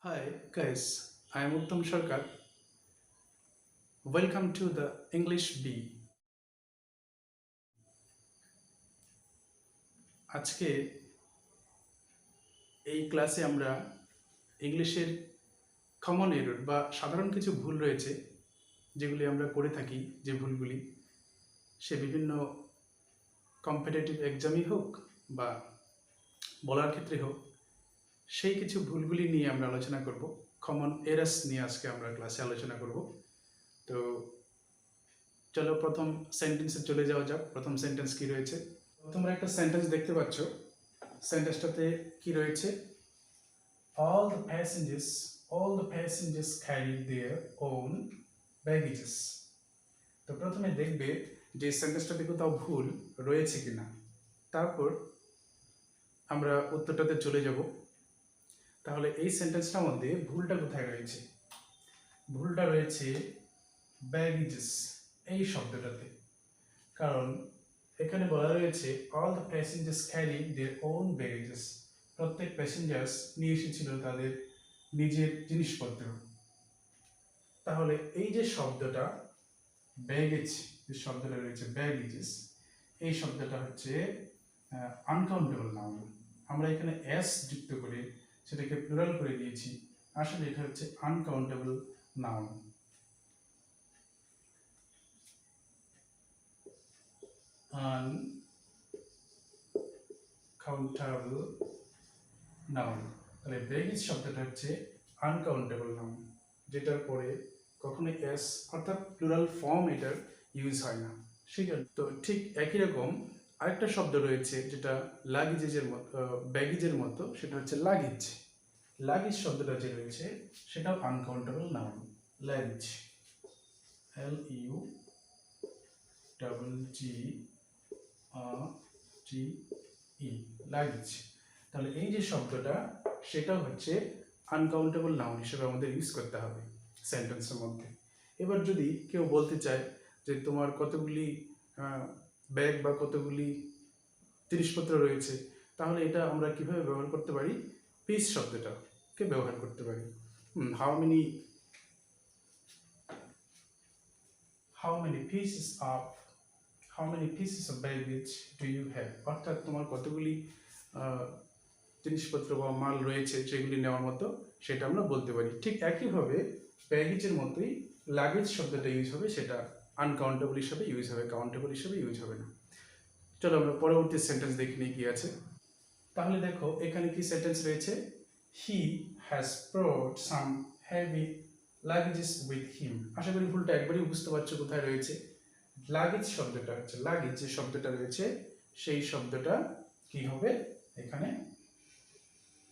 Hi guys, I am Uttam Sarkar. Welcome to the English B. আজকে এই ক্লাসে আমরা ইংলিশের কমন এরর বা সাধারণ কিছু ভুল রয়েছে যেগুলি আমরা করে থাকি, যে ভুলগুলি সে বিভিন্ন কম্পিটিটিভ এক্সামই হোক বা বলার ক্ষেত্রে হোক, সেই কিছু ভুলগুলি নিয়ে আমরা আলোচনা করব। কমন এরার্স নিয়ে আজকে আমরা ক্লাসে আলোচনা করব। তো চলো প্রথম সেন্টেন্সে চলে যাওয়া যাক। প্রথম সেন্টেন্স কি রয়েছে? তোমরা একটা সেন্টেন্স দেখতে পাচ্ছ। সেন্টেন্সটাতে কি রয়েছে? all the passengers carry their own baggages. তো প্রথমে দেখবে যে সেন্টেন্সটাতে কোথাও ভুল রয়েছে কিনা, তারপর আমরা উত্তরটাতে চলে যাব। তাহলে এই সেন্টেন্সটার মধ্যে ভুলটা কোথায় রয়েছে? ভুলটা রয়েছে ব্যাগেজেস এই শব্দটাতে। কারণ এখানে বলা রয়েছে all the passengers carry their own baggages. প্রত্যেক প্যাসেঞ্জার্স নিয়ে এসেছিল তাদের নিজের জিনিসপত্র। তাহলে এই যে শব্দটা ব্যাগেজ, যে শব্দটা রয়েছে ব্যাগেজেস, এই শব্দটা হচ্ছে আনকাউন্টেবল নাউন। আমরা এখানে এস যুক্ত করে সেটাকে প্লুরাল করে দিয়েছি, আসলে এটা হচ্ছে আনকাউন্টেবল নাউন। Uncountable noun. তাহলে ব্যাগেজ শব্দটা হচ্ছে আনকাউন্টেবল নাউন, যেটার পরে কখনোই এস অর্থাৎ প্লুরাল ফর্ম এটার ইউজ হয় না। ঠিক আছে, তো ঠিক একই রকম আরেকটা শব্দ রয়েছে যেটা লাগেজের মতো, ব্যাগেজের মতো, সেটা হচ্ছে লাগেজ। লাগেজ শব্দটা যে রয়েছে সেটাও uncountable noun. Luggage, LUGGE, luggage. তাহলে এই যে শব্দটা সেটা হচ্ছে আনকাউন্টেবল নাউন হিসেবে আমাদের ইউজ করতে হবে সেন্টেন্সের মধ্যে। এবার যদি কেউ বলতে চায় যে তোমার কতগুলি ব্যাগ বা কতগুলি জিনিসপত্র রয়েছে, তাহলে এটা আমরা কিভাবে ব্যবহার করতে পারি? পিস শব্দটাকে ব্যবহার করতে পারি। How many pieces of baggage do you have, অর্থাৎ তোমার কতগুলি জিনিসপত্র বা মাল রয়েছে যেগুলি নেওয়ার মতো, সেটা আমরা বলতে পারি। ঠিক একইভাবে ব্যাগেজের মতোই লাগেজ শব্দটা ইউজ হবে, সেটা আনকাউন্টেবল হিসাবে ইউজ হবে, কাউন্টেবল হিসাবে ইউজ হবে না। চলো আমরা পরবর্তী সেন্টেন্স দেখে নিই কি আছে। তাহলে দেখো এখানে কি সেন্টেন্স রয়েছে? He has brought some heavy luggages with him. আশা করি ভুলটা একবারই বুঝতে পারছো কোথায় রয়েছে। লাগেজ শব্দটা হচ্ছে, লাগেজ যে শব্দটা রয়েছে সেই শব্দটা কি হবে এখানে?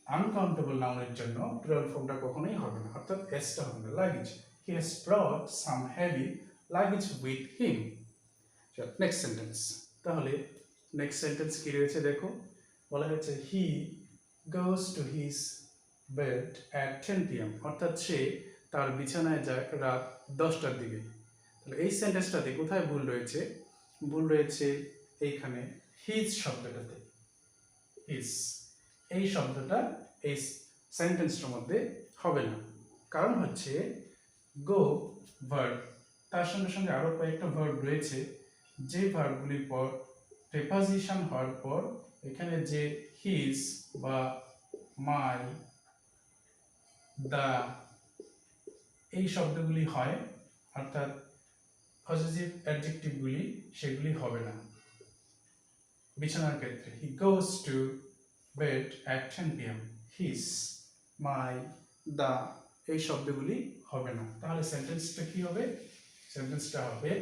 আনকাউন্টেবল নাউনের জন্য প্লুরাল ফর্মটা কখনোই হবে না, অর্থাৎ এসটা হবে না। Luggage, he has brought some heavy luggage with him. Next sentence. তাহলে নেক্সট সেন্টেন্স কি রয়েছে দেখো, বলা হয়েছে he goes to his bed at 10 PM, অর্থাৎ সে তার বিছানায় যায় রাত 10টার দিকে। তাহলে এই সেন্টেন্সটাতে কোথায় ভুল রয়েছে? ভুল রয়েছে এইখানে হিজ শব্দটাতে। হিজ এই শব্দটা এই সেন্টেন্সটার মধ্যে হবে না। কারণ হচ্ছে গো ভার্ব, তার সঙ্গে সঙ্গে আরও কয়েকটা ভার্ব রয়েছে, যে ভার্বগুলির পর প্রিপজিশন হওয়ার পর এখানে যে হিজ বা মাই, দা এই শব্দগুলি হয়, অর্থাৎ পজিটিভ অ্যাডজেক্টিভগুলি, সেগুলি হবে না বিছানার ক্ষেত্রে। He goes to bed at 10 PM, his, my, the এই শব্দগুলি হবে না। তাহলে সেন্টেন্সটা কি হবে? সেন্টেন্সটা হবে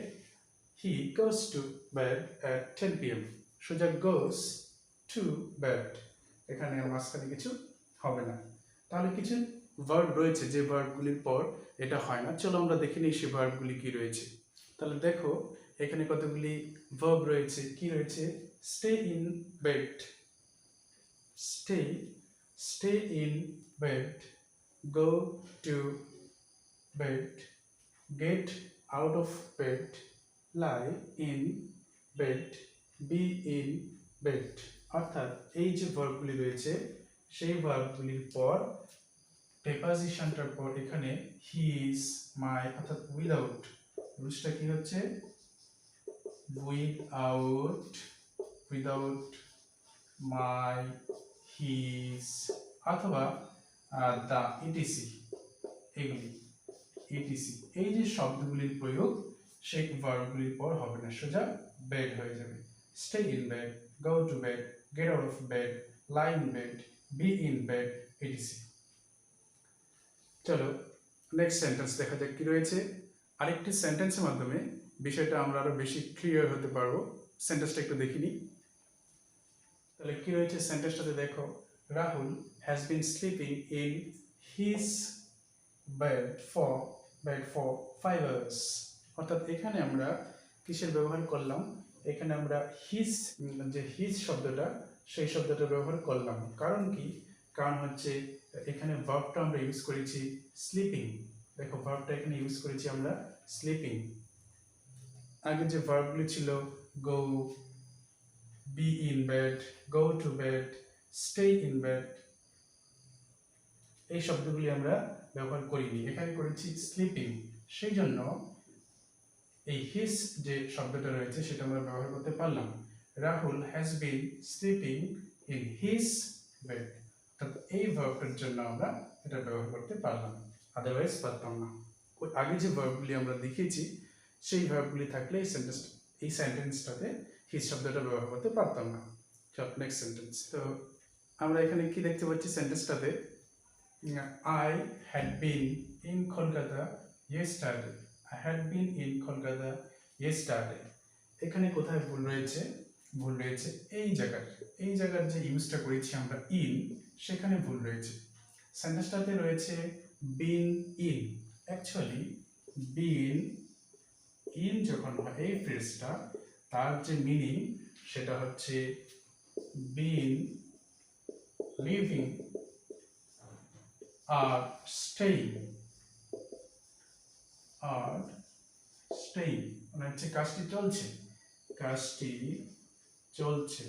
he goes to bed at 10 PM, সোজা গোজ টু বেড, এখানে আর মাঝখানে কিছু হবে না। তাহলে কিছু ভার্ব রয়েছে যে ভার্বগুলির পর এটা হয় না। চলো আমরা দেখে নিই সেই ভার্বগুলি কি রয়েছে। তাহলে দেখো এখানে কতগুলি ভার্ব রয়েছে। কি রয়েছে? Stay in bed, stay in bed, go to bed, get out of bed, lie in bed, B in bed. অর্থাৎ এই যে ভার্বগুলি রয়েছে সেই ভার্বগুলির পর প্রেপোজিশনটার পর এখানে হি ইজ মাই অর্থাৎ উইদাউট রুলসটা কি হচ্ছে উইদাউট উইদাউট মাই হিজ অথবা দা ইটিসি এগুলি ইটিসি এই যে শব্দগুলির প্রয়োগ সেই ভার্বগুলির পর হবে না সোজা বেড হয়ে যাবে stay in bed go to bed get out of bed lie in bed B in bed etc চলো নেক্সট সেন্টেন্স দেখা যাক কি রয়েছে আরেকটি সেন্টেন্সের মাধ্যমে বিষয়টা আমরা আরো বেশি ক্লিয়ার হতে পারবো সেন্টেন্সটা একটু দেখিনি তাহলে কি রয়েছে সেন্টেন্সটাতে দেখো Rahul has been sleeping in his bed for 5 hours অর্থাৎ এখানে আমরা কিসের ব্যবহার করলাম এখানে আমরা হিজ যে হিজ শব্দটা সেই শব্দটা ব্যবহার করলাম কারণ কি কারণ হচ্ছে এখানে ভার্বটা আমরা ইউজ করেছি স্লিপিং দেখো ভার্বটা এখানে ইউজ করেছি আমরা স্লিপিং আগে যে ভার্বগুলি ছিল go be in bed go to bed stay in bed এই শব্দগুলি আমরা ব্যবহার করিনি এখানে করেছি স্লিপিং সেই জন্য এই হিজ যে শব্দটা রয়েছে সেটা আমরা ব্যবহার করতে পারলাম Rahul has been sleeping in his bed অর্থাৎ এই ভার্বটার জন্য আমরা এটা ব্যবহার করতে পারলাম আদারওয়াইজ পারতাম না ওই আগে যে ভার্বগুলি আমরা দেখিয়েছি সেই ভার্বগুলি থাকলে এই সেন্টেন্সটাতে হিজ শব্দটা ব্যবহার করতে পারতাম না নেক্সট সেন্টেন্স তো আমরা এখানে কি দেখতে পাচ্ছি সেন্টেন্সটাতে I had been in Kolkata yesterday. I had been in Kolkata yesterday. এখানে কোথায় ভুল রয়েছে এই জায়গার যে ইউজটা করেছি আমরা ইন সেখানে ভুল রয়েছে সেন্টেন্সটাতে রয়েছে been in actually been in যখন হয় এই ফ্রেজটা তার যে মিনিং সেটা হচ্ছে বিন লিভিং আর staying মানে হচ্ছে কাজটি চলছে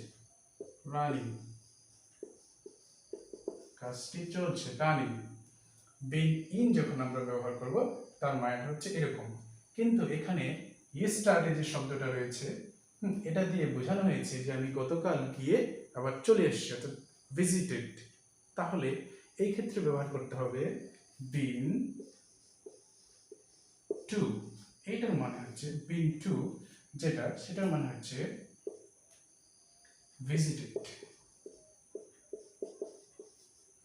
রানিং বিং ইন যখন আমরা ব্যবহার করব তার মানে হচ্ছে এরকম কিন্তু এখানে ইয়েস্টারডে যে শব্দটা রয়েছে এটা দিয়ে বোঝানো হয়েছে যে আমি গতকাল গিয়ে আবার চলে এসেছি অর্থাৎ ভিজিটেড তাহলে এই ক্ষেত্রে ব্যবহার করতে হবে বিন টু এইটার মানে হচ্ছে বিন টু সেটার মানে হচ্ছে ভিজিটেড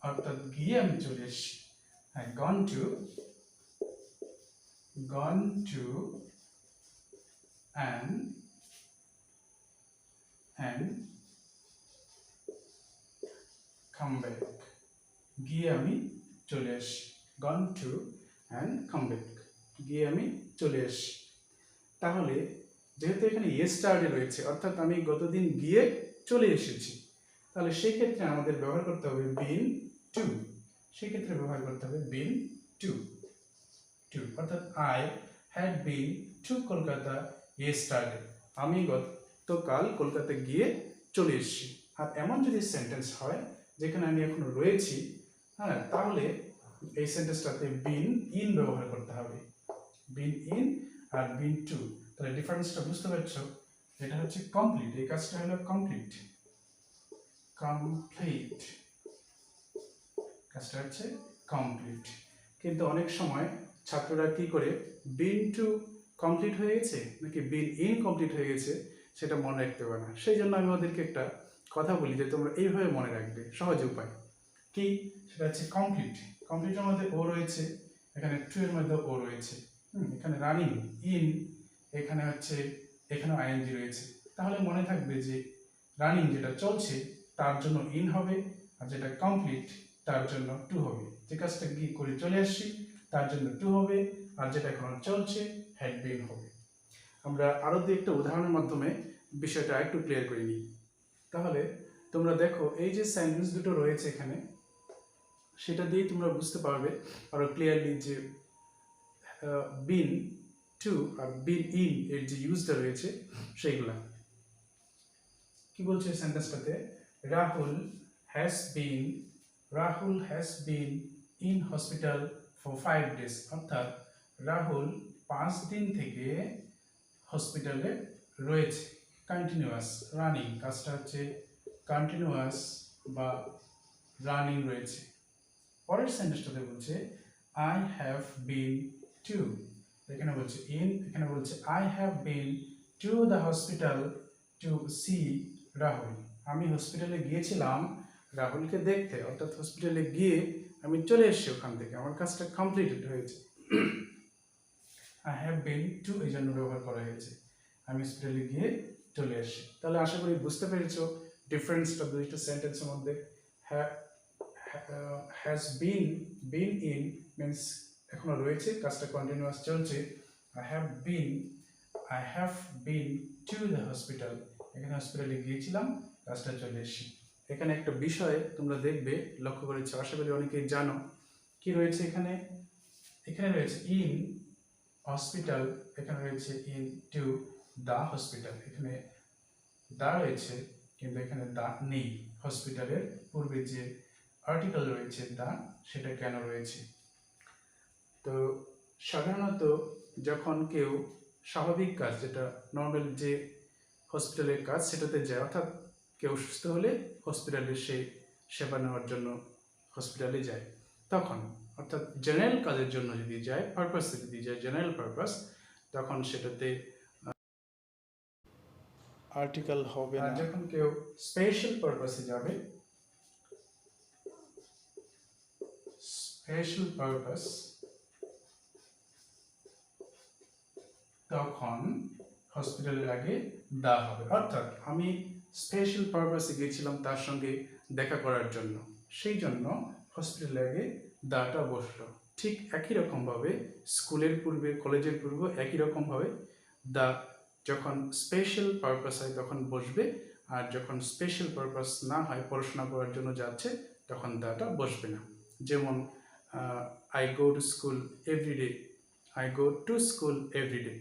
অর্থাৎ গিয়ে আমি চলে এসেছি হ্যাঁ gone to and come back গিয়ে আমি চলে আসি gone to and come back গিয়ে আমি চলে আসি তাহলে যেহেতু এখানে yesterday রয়েছে অর্থাৎ আমি গতদিন গিয়ে চলে এসেছি তাহলে সেই ক্ষেত্রে আমাদের ব্যবহার করতে হবে been to অর্থাৎ I had been to Kolkata yesterday আমি গতকাল কলকাতা গিয়ে চলে এসেছি আর এমন যদি সেন্টেন্স হয় যেখানে আমি এখন রয়েছি হ্যাঁ তাহলে এই সেন্টেন্সটাতে বিন ইন ব্যবহার করতে হবে been in R been to তাহলে ডিফারেন্সটা বুঝতে পারছো এটা হচ্ছে কমপ্লিট এই কাজটা হলো কমপ্লিট কাজটা হচ্ছে কমপ্লিট কিন্তু অনেক সময় ছাত্ররা কি করে বিন টু কমপ্লিট হয়ে গেছে নাকি বিন ইনকমপ্লিট হয়ে গেছে সেটা মনে রাখতে পারে না সেই জন্য আমি ওদেরকে একটা কথা বলি যে তোমরা এইভাবে মনে রাখবে সহজ উপায় কি সেটা হচ্ছে কমপ্লিটের মধ্যে ও রয়েছে এখানে টু এর মধ্যে ও রয়েছে এখানে রানিং ইন এখানে আইএনজি রয়েছে তাহলে মনে থাকবে যে রানিং যেটা চলছে তার জন্য ইন হবে আর যেটা কমপ্লিট তার জন্য টু হবে যে কাজটা গিয়ে করে চলে আসছি তার জন্য টু হবে আর যেটা এখন চলছে হ্যাড বিন হবে আমরা আরো দুই একটা উদাহরণের মাধ্যমে বিষয়টা একটু ক্লিয়ার করে নিই তাহলে তোমরা দেখো এই যে সেন্টেন্স দুটো রয়েছে এখানে সেটা দিয়ে তোমরা বুঝতে পারবে আরো ক্লিয়ারলি যে been to R been in এর যে ইউজটা রয়েছে সেইগুলা কি বলছে সেন্টেন্সটাতে Rahul has been in hospital for 5 days, অর্থাৎ রাহুল 5 দিন থেকে হসপিটালে রয়েছে। কন্টিনিউয়াস রানিং, কাজটা হচ্ছে কন্টিনিউয়াস বা রানিং রয়েছে। পরের সেন্টেন্সটাতে বলছে আই হ্যাভ বিন টু, এখানে বলছে ইন, এখানে বলছে I have been to the hospital to see Rahul. আমি হসপিটালে গিয়েছিলাম রাহুলকে দেখতে, অর্থাৎ হসপিটালে গিয়ে আমি চলে এসেছি ওখান থেকে, আমার কাজটা কমপ্লিটেড হয়েছে। আই হ্যাভ বিন টু এই জন্য ব্যবহার করা হয়েছে, আমি হসপিটালে গিয়ে চলে এসেছি। তাহলে আশা করি বুঝতে পেরেছো ডিফারেন্সটা দুইটা সেন্টেন্সের মধ্যে। হ্যাজ বিন ইন মিন্স এখনো রয়েছে, কাজটা কন্টিনিউয়াস চলছে। I have been to the hospital, এখানে হসপিটালে গিয়েছিলাম, কাজটা চলে এসেছি। এখানে একটা বিষয় তোমরা দেখবে, লক্ষ্য করেছো, আশা করি অনেকেই জানো। কি রয়েছে এখানে? এখানে রয়েছে ইন হসপিটাল, এখানে রয়েছে ইন টু দ্য হসপিটাল, এখানে দা রয়েছে কিন্তু এখানে দা নেই। হসপিটালের পূর্বে যে আর্টিকেল রয়েছে দা, সেটা কেন রয়েছে? তো সাধারণত যখন কেউ স্বাভাবিক কাজ, যেটা নর্মাল যে হসপিটালের কাজ, সেটাতে যায়, অর্থাৎ কেউ সুস্থ হলে হসপিটালে সে সেবা নেওয়ার জন্য হসপিটালে যায়, তখন অর্থাৎ জেনারেল কাজের জন্য যদি যায়, পারপাসে যদি যায়, জেনারেল পারপাস, তখন সেটাতে আর্টিকেল হবে না। যখন কেউ স্পেশাল পারপাসে যাবে, স্পেশাল পারপাস, তখন হসপিটালের আগে দা হবে। অর্থাৎ আমি স্পেশাল পারপাসে গিয়েছিলাম তার সঙ্গে দেখা করার জন্য, সেই জন্য হসপিটালের আগে দাটা বসলো। ঠিক একই রকমভাবে স্কুলের পূর্বে, কলেজের পূর্বে একই রকমভাবে দা যখন স্পেশাল পারপাস হয় তখন বসবে, আর যখন স্পেশাল পারপাস না হয়, পড়াশোনা করার জন্য যাচ্ছে, তখন দাটা বসবে না। যেমন I go to school every day, I go to school every day.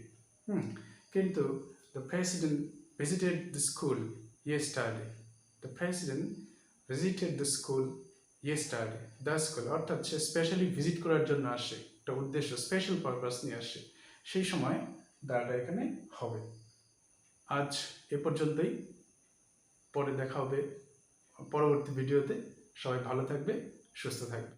কিন্তু the president visited the school yesterday, the president visited the school yesterday, the school, অর্থাৎ সে স্পেশালি ভিজিট করার জন্য আসে, একটা উদ্দেশ্য, স্পেশাল পারপাস নিয়ে আসে, সেই সময় দাটা এখানে হবে। আজ এ পর্যন্তই, পরে দেখা হবে পরবর্তী ভিডিওতে। সবাই ভালো থাকবে, সুস্থ থাকবে।